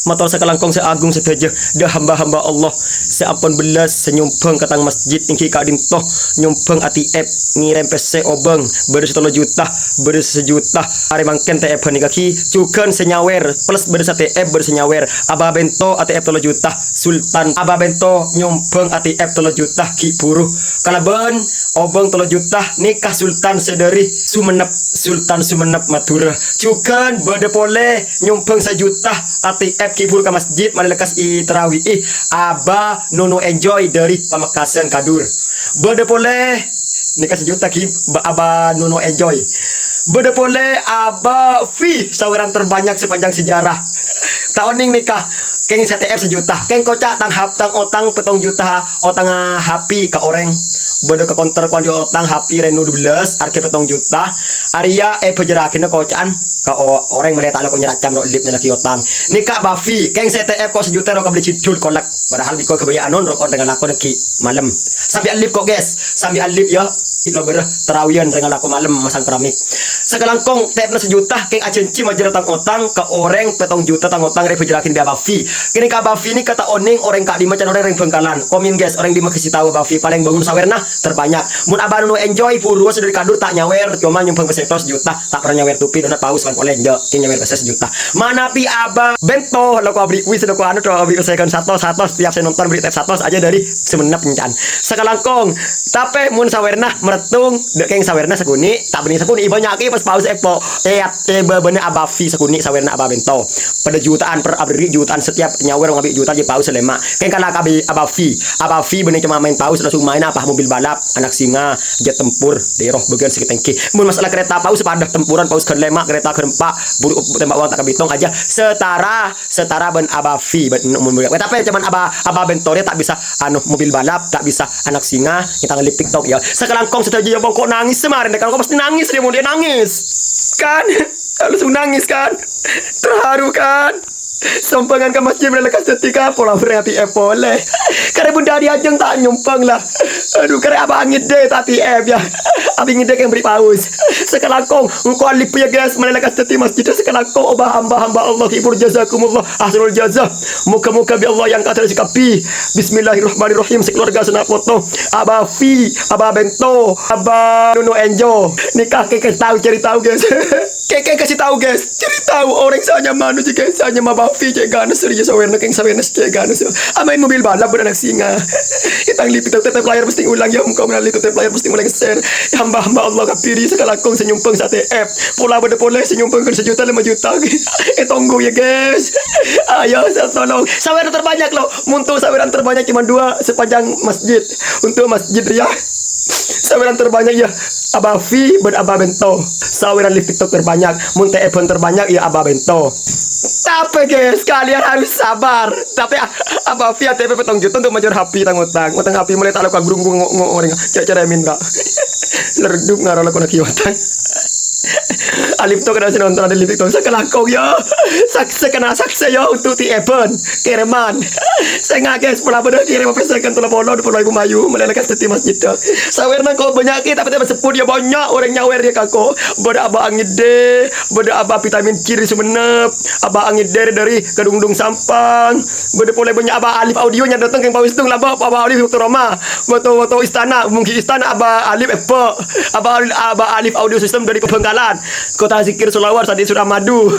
Motor sekelangkong seagung seteja dah hamba-hamba Allah seapun belas senyumpeng katang masjid tingki kadin toh nyumpeng ATF ngirim PC obeng beres 3 juta beres 1 juta hari mangken TF ni kaki cukan senyawer plus beres ATF beres senyawer aba bento ATF 3 juta sultan aba bento nyumpeng ATF 3 juta ki buruh kalaban obeng 3 juta nikah sultan sedari Sumenep Sultan Sumenep Madura cukan bade pole nyumpeng 1 juta ATF kibur ke masjid mana lekas i terawih aba nono enjoy dari Pamekasan Kadur bade pole nikah 1 juta ki aba nono enjoy bade pole aba fee saweran terbanyak sepanjang sejarah tahun ning nikah keng CTF 1 juta keng kocak tang otang 7 juta otang happy ke orang bade ke konter kuan otang happy Reno 12 arke 7 juta Arya pejerakin kocaan ka orang melihat ala ko nyeracam ro lip na kiotang nikah bafi keng CTF ko 1 juta ro ka beli cidul kolak padahal di ko kebayaan ro dengan aku neki malam sampai alip kok guys sampai alip ya itu ber terawian dengan aku malam masang keramik sekelangkong tep na 1 juta keng acenci majer tang otang ka orang 7 juta tang otang re pejerakin dia bafi kini ka bafi ni kata oning orang ka di macan orang Bengkalan komen guys orang di kasih tahu bafi paling bangun sawerna terbanyak mun abang nu enjoy puru sedari kadur tak nyawer cuma nyumpeng peseto 1 juta tak pernah nyawer tupi donat paus kan oleh njo king nyawer pese 1 juta mana pi aba bento lo ko abri wis lo ko anu to abri second satu setiap saya nonton beri tep 100 aja dari Semenep ncan sekalangkong tapi mun sawerna meretung dek keng sawerna sekuni tak benih sekuni banyak ki pas paus epo bener aba fi sekuni sawerna aba bento pada jutaan per abri jutaan setiap nyawer ngabi juta je paus lema keng kana kabi aba fi bener cuma main paus langsung main apa mobil balap anak singa jet tempur deroh bagian sikit tengki mun masalah kereta paus pada tempuran paus ke lema kereta kerempak buru tembak uang tak kabitong aja setara ben abafi tapi cuman aba bentornya tak bisa anu mobil balap tak bisa anak singa kita ngelip TikTok ya sekelangkong sudah jadi kok nangis kemarin kan kok pasti nangis dia mau dia nangis kan langsung nangis kan terharu kan sompangan ke masjid lekas ketika pola berarti boleh karena bunda diajeng tak nyumpang lah aduh karena apa angin deh tapi ya abi ngide yang beri paus sekelangkong engkau alip ya guys lekas ketika masjid sekelangkong obah hamba Allah kibur jazakumullah ahsanul jazah muka-muka bi Allah yang kata sikapi bismillahirrahmanirrahim sekeluarga senap foto aba fi aba bento aba nuno enjo nikah keke tahu cerita guys keke kasih tahu guys cerita orang saya manusia guys saya mabafi cek ganas serius awareness keng sawenes cek ganas amain mobil balap beranak singa itang lipit tetep layar mesti ulang ya muka melalui tetep layar mesti ulang share hamba-hamba Allah kapiri sekalangkong senyumpeng sa TF pula bade pole senyumpeng ke 1 juta 5 juta tunggu ya guys ayo tolong saweran terbanyak loh untuk saweran terbanyak cuma 2 sepanjang masjid untuk masjid ya saweran terbanyak ya abafi ber aba bento saweran live TikTok terbanyak mun TF terbanyak ya aba bento tapi guys kalian harus sabar tapi abafi ATP 7 juta untuk major happy utang happy mulai tak lakukan gerunggung orang cara minta leredup ngarang lakukan kiwatan alip to kena nonton ada lip TikTok sekelangkong ya sakse kena sakse ya untuk ti Eben kiriman saya ngages pula bener kirim apa second tulah polo di ibu mayu melelekas di masjid sawerna kau banyak kita tapi sepuluh dia banyak orang nyawer dia kako beda aba angin D beda aba vitamin kiri Sumenep aba angin D dari Kedungdung Sampang beda boleh banyak aba alif audionya datang ke Pawistung lah aba alif Dr. Roma foto istana mungkin istana aba alif epo aba alif audio sistem dari Bengkalan kota zikir Sulawar tadi sudah madu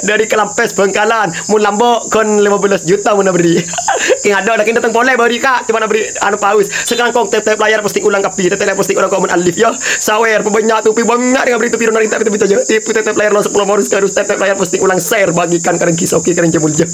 dari Kelampes Bengkalan mun lambo kon 15 juta mun beri king ada king datang boleh beri kak cuma beri anu paus sekarang kong tep layar pasti ulang kapi tep layar pasti orang komen alif ya sawer banyak tupi banyak dengan beri tupi donor tapi aja tep layar lo 10 morus terus tep layar pasti ulang share bagikan karen kisoki karen jemulja